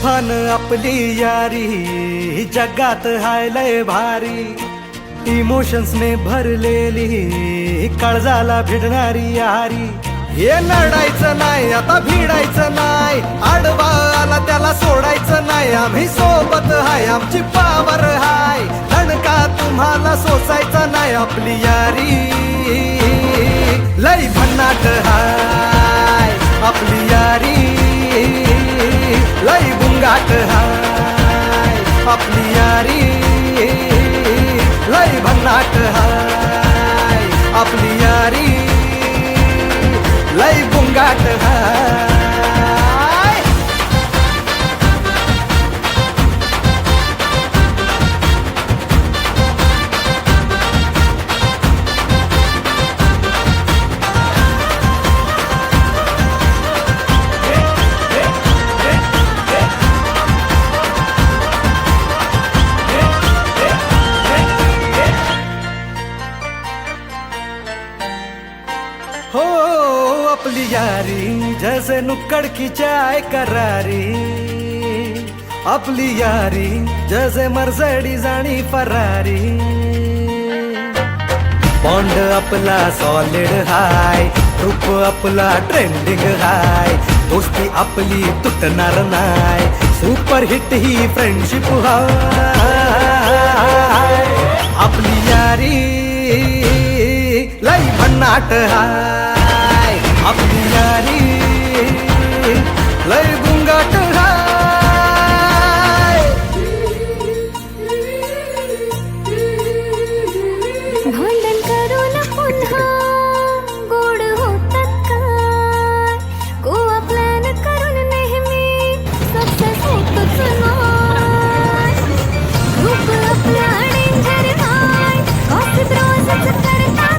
तुफान आपली यारी जगात हाय लय भारी, इमोशन्स ने भरलेली काळजाला भिडणारी यारी. हे लढायचं नाही आता भिडायचं नाही, आडवा आला त्याला सोडायचं नाही. आम्ही सोबत हाय आमची पावर हाय, दणका तुम्हाला सोसायचा नाही. आपली यारी लय भन्नाट हाय, आपली यारी लय गुंगाट हाय. आपली यारी लय भन्नाट हाय, आपली यारी लय गुंगाट हाय. हो आपली यारी जैसे नुक्कड़ की चाय करारी, आपली यारी जैसे मर्सिडीज आणि फरारी. बॉन्ड आपला सॉलिड हाय, रूप आपला ट्रेंडिंग हाय, दोस्ती आपली तुटणार नाय, सुपर हिट ही फ्रेंडशिप हाय. आपली यारी लय भन्नाट हाय, आपली यारी लय गुंगाट हाय. भांडण करून पुन्हा गोड होतात काय, गोवा प्लॅन करून नेहमी सक्सेस होतच नाही. ग्रुप आपला डेंजर हाय, गॉसिप रोजच करतात